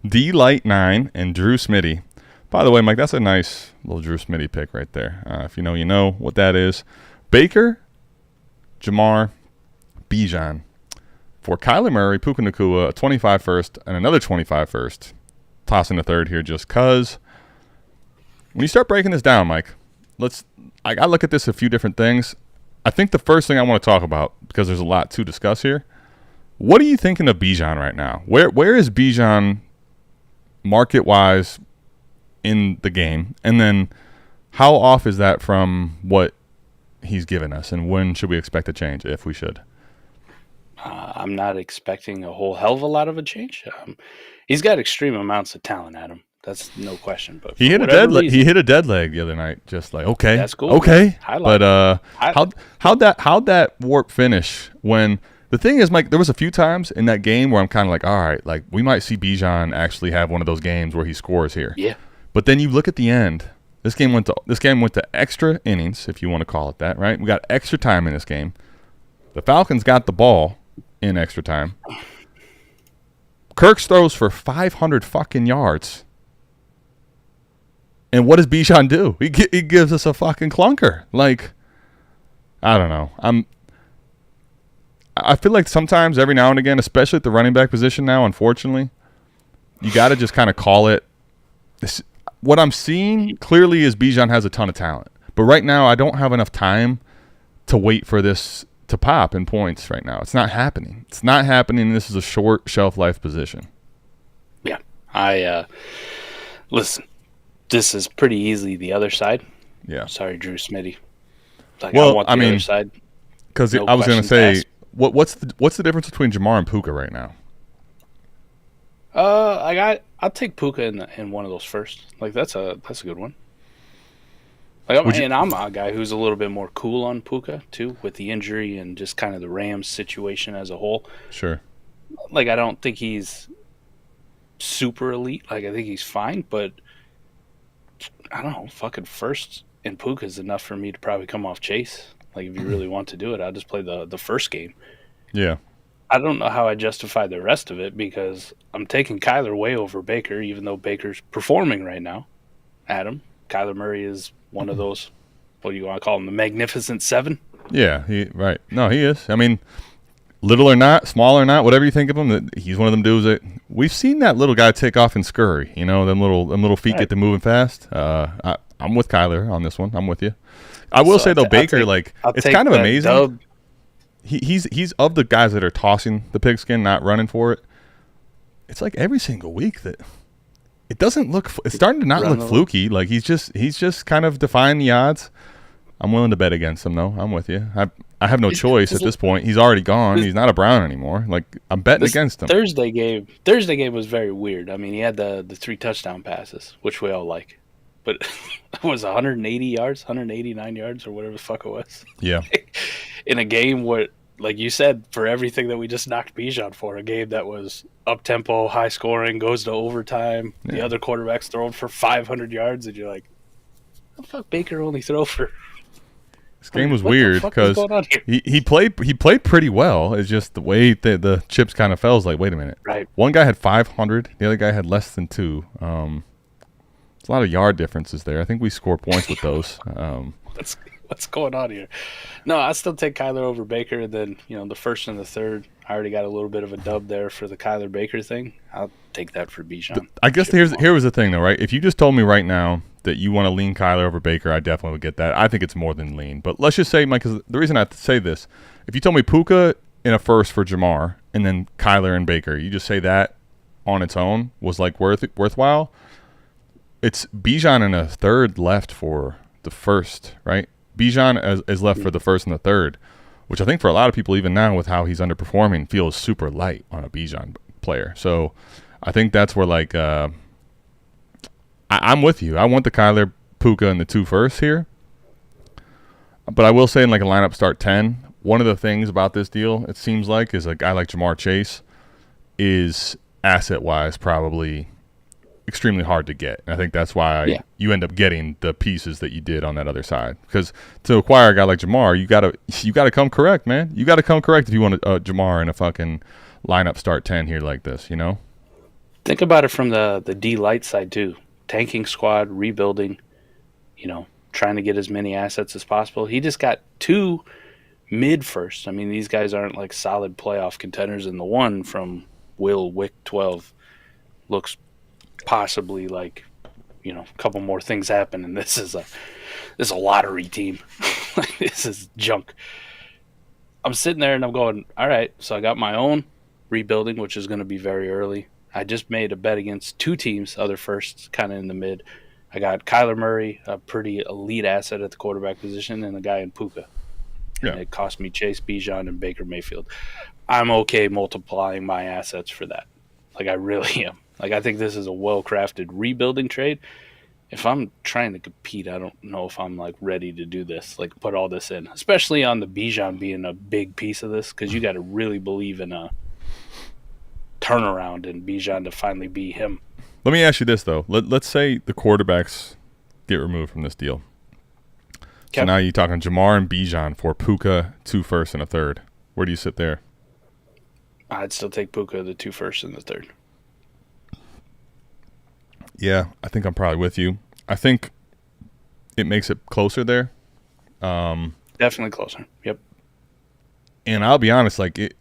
D Light 9 and Drew Smitty. By the way, Mike, that's a nice little Drew Smitty pick right there. If you know, you know what that is. Baker, Jamar, Bijan. For Kyler Murray, Puka Nacua, a 25 first, and another 25 first. Tossing the third here just because. When you start breaking this down, Mike, I look at this a few different things. I think the first thing I want to talk about, because there's a lot to discuss here, What are you thinking of Bijan right now? Where is Bijan market wise in the game, and then how off is that from what he's given us, and when should we expect a change if we should? I'm not expecting a whole hell of a lot of a change. He's got extreme amounts of talent, Adam. That's no question. But he hit a dead leg. He hit a dead leg the other night. Just like okay, that's cool. Okay, but how'd that warp finish? When the thing is, Mike, there was a few times in that game where I'm kind of like, all right, like we might see Bijan actually have one of those games where he scores here. Yeah. But then you look at the end. This game went to extra innings, if you want to call it that, right? We got extra time in this game. The Falcons got the ball in extra time. Kirk throws for 500 fucking yards. And what does Bijan do? He gives us a fucking clunker. Like, I don't know. I feel like sometimes, every now and again, especially at the running back position now, unfortunately, you got to just kind of call it. What I'm seeing clearly is Bijan has a ton of talent. But right now, I don't have enough time to wait for this to pop in points right now. It's not happening. It's not happening. This is a short shelf life position. Yeah. Listen, this is pretty easily the other side. Yeah. Sorry, Drew Smitty. Like, well, I want the other side. Because I was going to say, what's the difference between Jamar and Puka right now? I'll take Puka in one of those first. Like, that's a good one. Like, I'm a guy who's a little bit more cool on Puka too, with the injury and just kind of the Rams situation as a whole. Sure. Like, I don't think he's super elite. Like, I think he's fine, but I don't know. Fucking first in Puka is enough for me to probably come off Chase. Like, if you really want to do it, I'll just play the first game. Yeah. I don't know how I justify the rest of it because I'm taking Kyler way over Baker, even though Baker's performing right now. Adam, Kyler Murray is one of those, what do you want to call him, the Magnificent Seven? Yeah, right. No, he is. I mean, little or not, small or not, whatever you think of him, he's one of them dudes that we've seen that little guy take off and scurry. You know, them little feet get to moving fast. I'm with Kyler on this one. I'm with you. I will say though, Baker, it's kind of amazing. Dub. He's of the guys that are tossing the pigskin, not running for it. It's like every single week that it doesn't look. It's starting to not look fluky. Like he's just kind of defying the odds. I'm willing to bet against him though. I'm with you. I have no choice at this point. He's already gone. He's not a Brown anymore. Like I'm betting against him. Thursday game was very weird. I mean, he had the 3 touchdown passes, which we all like, but it was 180 yards, 189 yards, or whatever the fuck it was. Yeah. In a game where, like you said, for everything that we just knocked Bijan for, a game that was up-tempo, high-scoring, goes to overtime, the other quarterback's throwing for 500 yards, and you're like, how the fuck Baker only throw for... This game was weird because he played pretty well. It's just the way the chips kind of fell. Like, wait a minute. Right. One guy had 500. The other guy had less than 2. It's a lot of yard differences there. I think we score points with those. What's going on here? No, I still take Kyler over Baker. And then, the first and the third, I already got a little bit of a dub there for the Kyler Baker thing. I'll take that for Bijan. I guess here was the thing, though, right? If you just told me right now that you want to lean Kyler over Baker, I definitely would get that. I think it's more than lean. But let's just say, Mike, because the reason I say this, if you told me Puka in a first for Jamar and then Kyler and Baker, you just say that on its own was like worthwhile. It's Bijan in a third left for the first, right? Bijan is left for the first and the third, which I think for a lot of people, even now with how he's underperforming, feels super light on a Bijan player. So I think that's where I'm with you. I want the Kyler, Puka, and the 2 first here. But I will say in like a lineup start 10, one of the things about this deal, it seems like, is a guy like Jamar Chase is asset-wise probably extremely hard to get. And I think that's why you end up getting the pieces that you did on that other side. Because to acquire a guy like Jamar, you gotta come correct, man. You got to come correct if you want Jamar in a fucking lineup start 10 here like this, you know? Think about it from the D-Light side, too. Tanking squad, rebuilding, trying to get as many assets as possible. He just got 2 mid-first. I mean, these guys aren't like solid playoff contenders, and the one from Will Wick 12 looks possibly like, a couple more things happen, and this is a lottery team. This is junk. I'm sitting there and I'm going, all right, so I got my own rebuilding, which is going to be very early. I just made a bet against 2 teams, other firsts, kind of in the mid. I got Kyler Murray, a pretty elite asset at the quarterback position, and a guy in Puka. Yeah. And it cost me Chase, Bijan, and Baker Mayfield. I'm okay multiplying my assets for that. Like, I really am. Like, I think this is a well-crafted rebuilding trade. If I'm trying to compete, I don't know if I'm, like, ready to do this, like, put all this in. Especially on the Bijan being a big piece of this, because you got to really believe in a turnaround in Bijan to finally be him. Let me ask you this, though. Let's say the quarterbacks get removed from this deal. So now you're talking Jamar and Bijan for Puka, 2 firsts and a third. Where do you sit there? I'd still take Puka, the 2 firsts and the third. Yeah, I think I'm probably with you. I think it makes it closer there. Definitely closer. Yep. And I'll be honest, like it,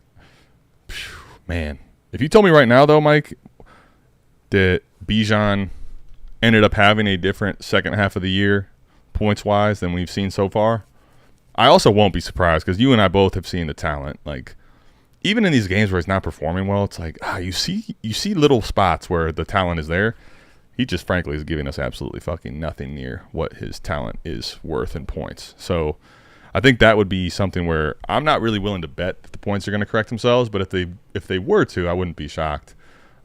man. If you told me right now, though, Mike, that Bijan ended up having a different second half of the year, points-wise, than we've seen so far, I also won't be surprised because you and I both have seen the talent. Like, even in these games where he's not performing well, it's like you see little spots where the talent is there. He just, frankly, is giving us absolutely fucking nothing near what his talent is worth in points. So I think that would be something where I'm not really willing to bet that the points are going to correct themselves, but if they were to, I wouldn't be shocked.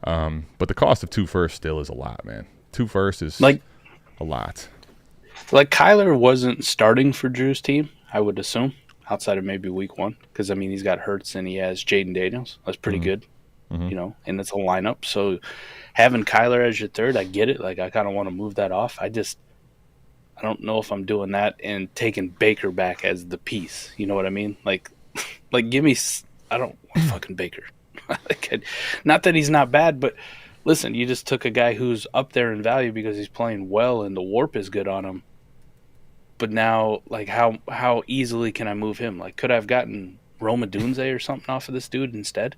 But the cost of 2 firsts still is a lot, man. 2 firsts is like a lot. Like, Kyler wasn't starting for Drew's team, I would assume, outside of maybe week 1. Because, I mean, he's got Hurts and he has Jaden Daniels. That's pretty good, you know, and it's a lineup. So having Kyler as your third, I get it. Like, I kind of want to move that off. I don't know if I'm doing that and taking Baker back as the piece. You know what I mean? Like give me – I don't want fucking Baker. Not that he's not bad, but listen, you just took a guy who's up there in value because he's playing well and the warp is good on him. But now, like, how easily can I move him? Like, could I have gotten Roma Dunze or something off of this dude instead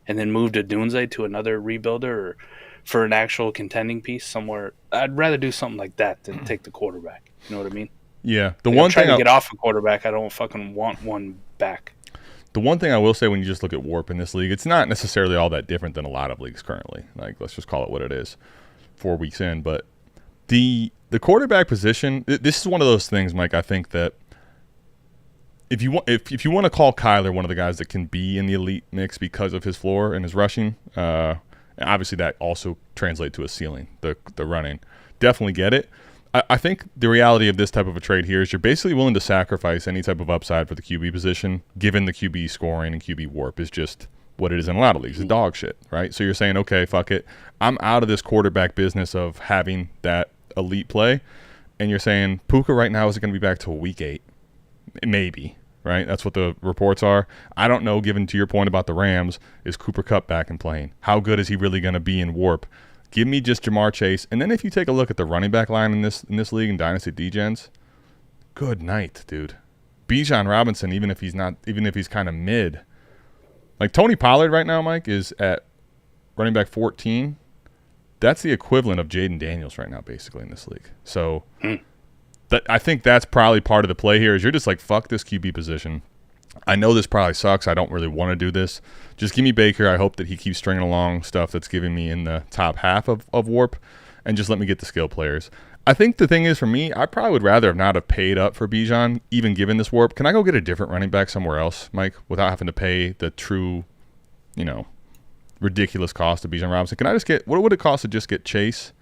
and then moved a Dunze to another rebuilder or for an actual contending piece somewhere? I'd rather do something like that than take the quarterback. You know what I mean? Yeah. The one thing to get off a quarterback, I don't fucking want one back. The one thing I will say when you just look at warp in this league, it's not necessarily all that different than a lot of leagues currently. Like, let's just call it what it is 4 weeks in. But the quarterback position, this is one of those things, Mike, I think that if you want to call Kyler one of the guys that can be in the elite mix because of his floor and his rushing, and obviously that also translates to a ceiling, the running. Definitely get it. I think the reality of this type of a trade here is you're basically willing to sacrifice any type of upside for the QB position, given the QB scoring and QB warp is just what it is in a lot of leagues. It's dog shit, right? So you're saying, okay, fuck it. I'm out of this quarterback business of having that elite play. And you're saying Puka right now isn't going to be back till week 8. Maybe, right? That's what the reports are. I don't know, given to your point about the Rams, is Cooper Kupp back and playing? How good is he really going to be in warp? Give me just Jamar Chase. And then if you take a look at the running back line in this league in Dynasty Degens, good night, dude. Bijan Robinson, even if he's kind of mid. Like Tony Pollard right now, Mike, is at running back 14. That's the equivalent of Jaden Daniels right now, basically, in this league. So I think that's probably part of the play here is you're just like, fuck this QB position. I know this probably sucks. I don't really want to do this. Just give me Baker. I hope that he keeps stringing along stuff that's giving me in the top half of warp, and just let me get the skill players. I think the thing is, for me, I probably would rather not have paid up for Bijan, even given this warp. Can I go get a different running back somewhere else, Mike, without having to pay the true, ridiculous cost of Bijan Robinson? Can I just get – what would it cost to just get Chase?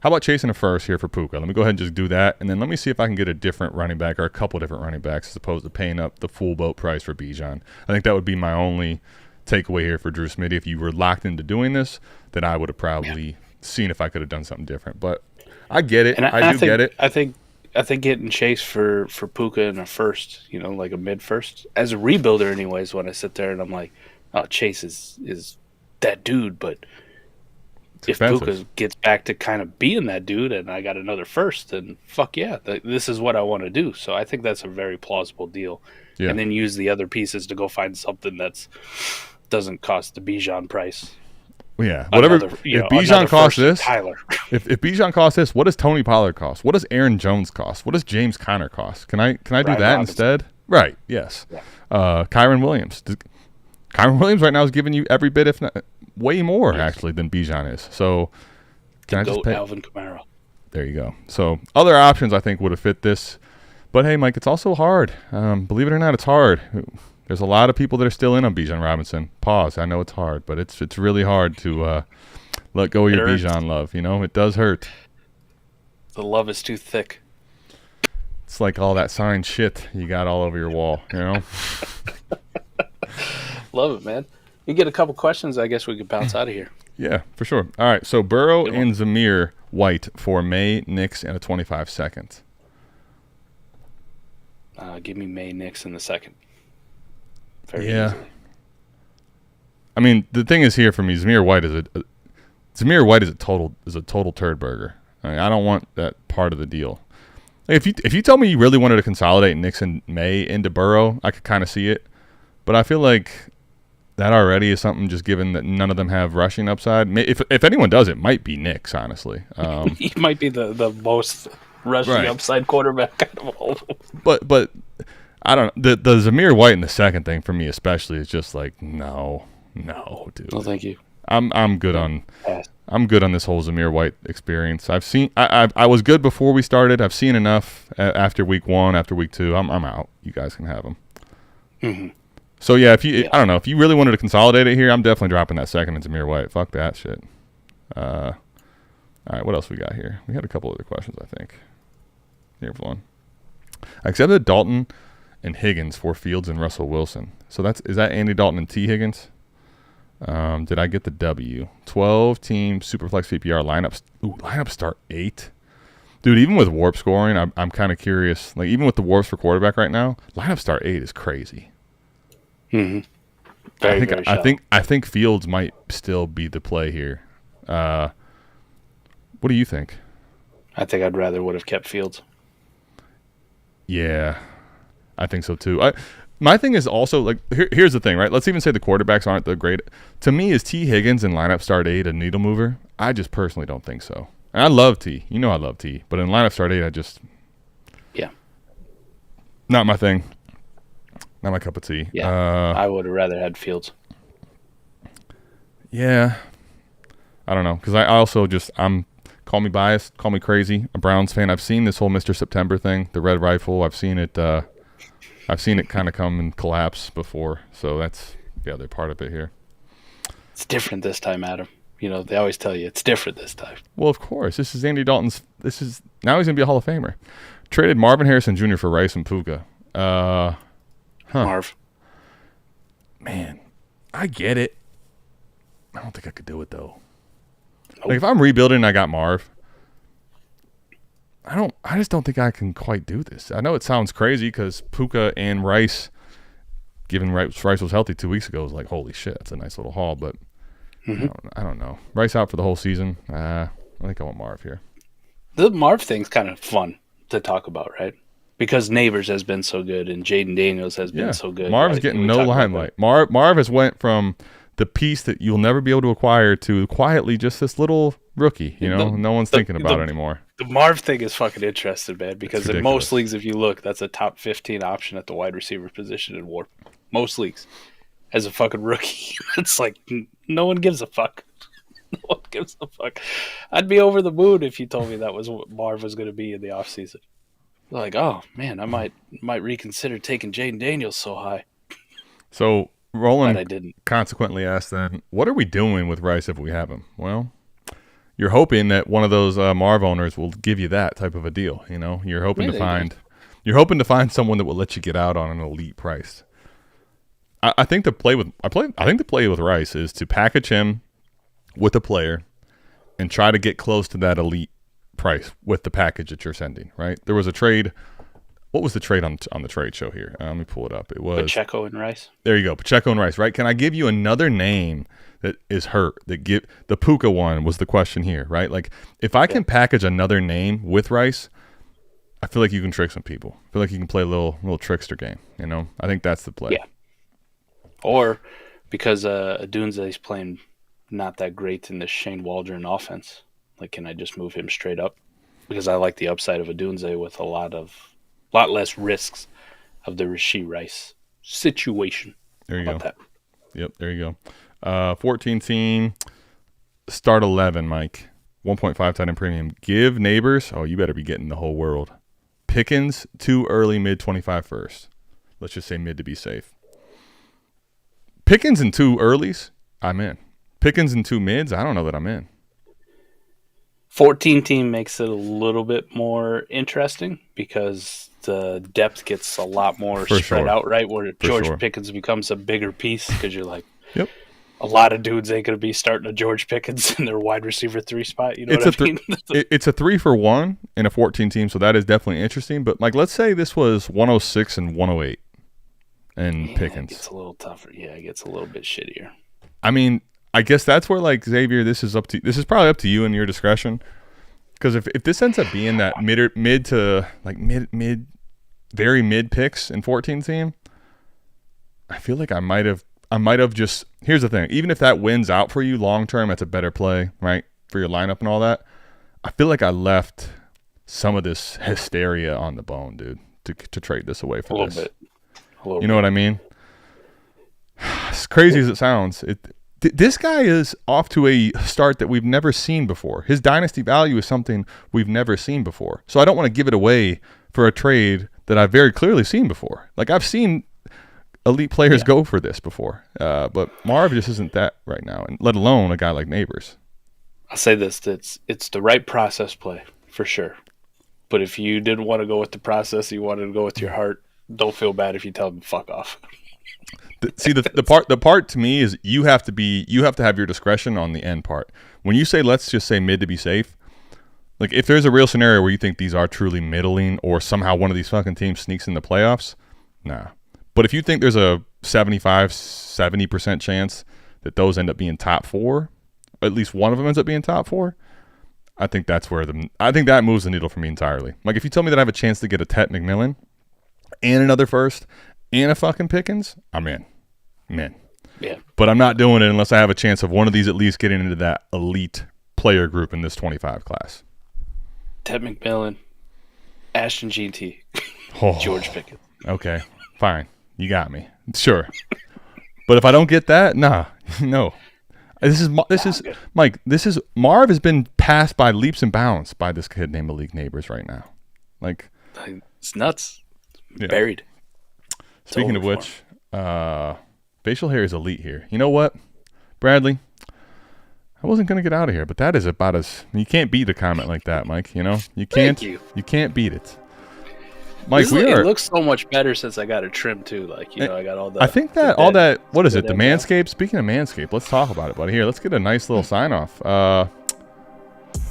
How about chasing a first here for Puka? Let me go ahead and just do that, and then let me see if I can get a different running back or a couple different running backs as opposed to paying up the full boat price for Bijan. I think that would be my only takeaway here for Drew Smitty. If you were locked into doing this, then I would have probably seen if I could have done something different. But I get it. I get it. I think getting Chase for Puka in a first, like a mid first, as a rebuilder anyways, when I sit there and I'm like, oh, Chase is that dude, but if Puka gets back to kind of being that dude and I got another first, then fuck yeah, this is what I want to do. So I think that's a very plausible deal. Yeah. And then use the other pieces to go find something that doesn't cost the Bijan price. Yeah, whatever. If Bijan costs this, Tyler. if Bijan costs this, what does Tony Pollard cost? What does Aaron Jones cost? What does James Conner cost? Can I do that instead? Right. Yes. Yeah. Kyron Williams. Kyron Williams right now is giving you every bit, if not way more, actually, than Bijan is. So can I just pay? Alvin Kamara. There you go. So other options I think would have fit this. But hey, Mike, it's also hard. Believe it or not, it's hard. There's a lot of people that are still in on Bijan Robinson. Pause. I know it's hard, but it's really hard to let go of your Bijan love. You know, it does hurt. The love is too thick. It's like all that signed shit you got all over your wall, you know? Love it, man. You get a couple questions, I guess we could bounce out of here. Yeah, for sure. All right, so Burrow and Zamir White for May, Knicks, and a 25 second. Give me May Knicks in the second. Very yeah. easily. I mean, the thing is here for me, Zamir White is a total turd burger. I mean, I don't want that part of the deal. Like if you tell me you really wanted to consolidate Knicks and May into Burrow, I could kind of see it. But I feel like that already is something, just given that none of them have rushing upside. If anyone does, it might be Knicks, honestly. He might be the most rushing upside quarterback out of all of them. But I don't know. The Zamir White in the second thing for me especially is just like, no, dude. No, thank you. I'm good on this whole Zamir White experience. I've seen I was good before we started. I've seen enough after week 1, after week 2. I'm out. You guys can have them. Mm-hmm. So yeah, I don't know, if you really wanted to consolidate it here, I'm definitely dropping that second in Zamir White. Fuck that shit. All right, what else we got here? We had a couple other questions, I think. Here's one. I accepted Dalton and Higgins for Fields and Russell Wilson. So is that Andy Dalton and T Higgins? Did I get the W? 12-team Superflex PPR lineups. Lineup start 8. Dude, even with warp scoring, I'm kind of curious. Like, even with the warps for quarterback right now, lineup start 8 is crazy. Mm-hmm. I think Fields might still be the play here. What do you think? I think I'd rather would have kept Fields. Yeah, I think so too. My thing is also, like, here's the thing, right? Let's even say the quarterbacks aren't the great. To me, is T Higgins in lineup start 8 a needle mover? I just personally don't think so. And I love T. You know I love T. But in lineup start 8, yeah, not my thing. Not my cup of tea. Yeah, I would have rather had Fields. Yeah. I don't know. Because I also call me biased, call me crazy, a Browns fan. I've seen this whole Mr. September thing, the red rifle. I've seen it kind of come and collapse before. So that's the other part of it here. It's different this time, Adam. You know, they always tell you it's different this time. Well, of course. This is Andy Dalton's. Now he's going to be a Hall of Famer. Traded Marvin Harrison Jr. for Rice and Puka. Marv. Man, I get it. I don't think I could do it, though. Nope. Like, if I'm rebuilding and I got Marv, I just don't think I can quite do this. I know it sounds crazy because Puka and Rice, given Rice was healthy 2 weeks ago, was like, holy shit, that's a nice little haul. But I don't know. Rice out for the whole season. I think I want Marv here. The Marv thing's kind of fun to talk about, right? Because Neighbors has been so good and Jaden Daniels has been so good. Marv is getting no limelight. Marv has went from the piece that you'll never be able to acquire to quietly just this little rookie. You know, no one's thinking about it anymore. The Marv thing is fucking interesting, man, because in most ridiculous. leagues, if you look, that's a top 15 option at the wide receiver position in Warp. Most leagues. As a fucking rookie. It's like, no one gives a fuck. No one gives a fuck. I'd be over the moon if you told me that was what Marv was going to be in the offseason. Like, oh, man, I might reconsider taking Jaden Daniels so high. So Roland I didn't. consequently asked then, what are we doing with Rice if we have him? Well, you're hoping that one of those Marv owners will give you that type of a deal. You know, you're hoping to find someone that will let you get out on an elite price. I think the play with Rice is to package him with a player and try to get close to that elite price with the package that you're sending. Right? There was a trade. What was the trade on the trade show here? Let me pull it up. It was Pacheco and Rice. There you go, Pacheco and Rice. Right? Can I give you another name that is hurt? The Puka one was the question here, right? Like, if I can package another name with Rice, I feel like you can trick some people. I feel like you can play a little trickster game. You know, I think that's the play. Yeah. Or because Adunze's playing not that great in this Shane Waldron offense. Like, can I just move him straight up? Because I like the upside of Adunze with a lot less risks of the Rashee Rice situation. There you go. That? Yep. There you go. 14 team, start 11, Mike. 1.5 tight end premium. Give neighbors. Oh, you better be getting the whole world. Pickens, 2 early, mid 25 first. Let's just say mid to be safe. Pickens and 2 earlies, I'm in. Pickens and 2 mids, I don't know that I'm in. 14 team makes it a little bit more interesting because the depth gets a lot more spread out, right? Where George Pickens becomes a bigger piece because you're like, yep. A lot of dudes ain't going to be starting a George Pickens in their wide receiver 3 spot. You know what I mean? It's a 3-for-1 in a 14 team, so that is definitely interesting. But, like, let's say this was 106 and 108 and Pickens. It gets a little tougher. Yeah, it gets a little bit shittier. I mean, I guess that's where, like, Xavier, this is probably up to you and your discretion. Because if this ends up being that mid to, like, mid, very mid picks in 14 team, I feel like I might have just – here's the thing. Even if that wins out for you long-term, that's a better play, right, for your lineup and all that. I feel like I left some of this hysteria on the bone, dude, to trade this away for this. You know what I mean? As crazy as it sounds, this guy is off to a start that we've never seen before. His dynasty value is something we've never seen before. So I don't want to give it away for a trade that I've very clearly seen before. Like, I've seen – elite players go for this before, but Marv just isn't that right now, and let alone a guy like Neighbors. I'll say this: it's the right process play for sure. But if you didn't want to go with the process, you wanted to go with your heart, don't feel bad if you tell them fuck off. The part to me is you have to have your discretion on the end part. When you say let's just say mid to be safe, like if there's a real scenario where you think these are truly middling or somehow one of these fucking teams sneaks in the playoffs, nah. But if you think there's a 70% chance that those end up being top 4, at least one of them ends up being top 4, I think that's where I think that moves the needle for me entirely. Like if you tell me that I have a chance to get a Tet McMillan and another first and a fucking Pickens, I'm in. Yeah. But I'm not doing it unless I have a chance of one of these at least getting into that elite player group in this 25 class. Tet McMillan, Ashton GT, George Pickens. Okay, fine. You got me. Sure. But if I don't get that, no. This is Mike, Marv has been passed by leaps and bounds by this kid named Malik Neighbors right now. Like, it's nuts. Yeah. Buried. Speaking of which, facial hair is elite here. You know what, Bradley? I wasn't going to get out of here, but that is about as – you can't beat a comment like that, Mike. You know? You can't beat it. Mike, it looks so much better since I got it trimmed too. Like, you know, I got all that. I think that all that. What is it? The Manscaped. Speaking of Manscaped, let's talk about it, buddy. Here, let's get a nice little sign off.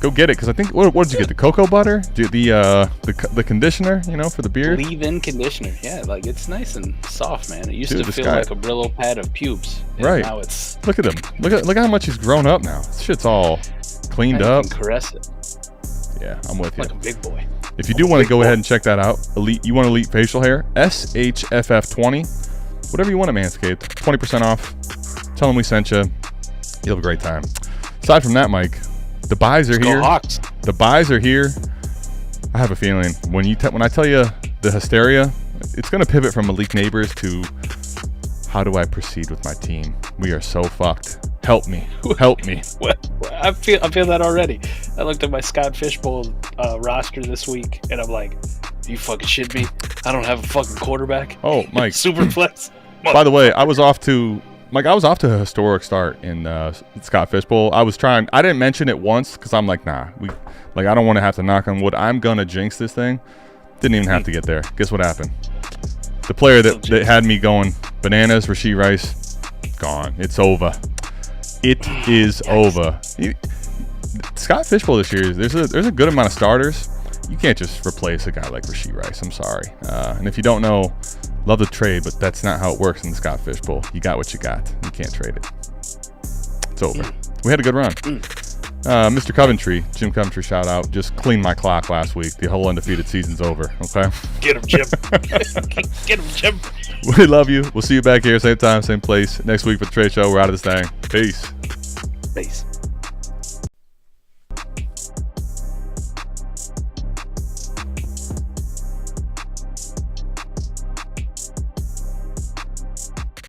Go get it, because I think what did you get? The cocoa butter, the conditioner, you know, for the beard. Leave-in conditioner. Yeah, like it's nice and soft, man. It used to feel like a Brillo pad of pubes. Right. Now it's. Look at him. Look how much he's grown up now. This shit's all cleaned up. You can caress it. Yeah, I'm with you. Like a big boy. If you do want to go ahead and check that out, you want elite facial hair, SHFF20, whatever you want at Manscaped, 20% off. Tell them we sent you. You'll have a great time. Aside from that, Mike, the buys are here. Hawks. The buys are here. I have a feeling when I tell you the hysteria, it's going to pivot from Malik Neighbors to how do I proceed with my team? We are so fucked. Help me. Well, I feel that already. I looked at my Scott Fishbowl roster this week, and I'm like, you fucking shit me? I don't have a fucking quarterback. Oh, Mike. Super flex. By the way, I was off to a historic start in Scott Fishbowl. I didn't mention it once because I'm like, nah. I don't want to have to knock on wood. I'm going to jinx this thing. Didn't even have to get there. Guess what happened? The player that had me going bananas, Rashee Rice, gone. It's over. It is over. Scott Fishbowl this year, there's a good amount of starters. You can't just replace a guy like Rashee Rice. I'm sorry. And if you don't know, love the trade, but that's not how it works in the Scott Fishbowl. You got what you got. You can't trade it. It's over. We had a good run. Mr. Coventry, Jim Coventry, shout out. Just cleaned my clock last week. The whole undefeated season's over. Okay. Get him, Jim. Get him, Jim. We love you. We'll see you back here, same time, same place next week for the trade show. We're out of this thing. Peace. Peace.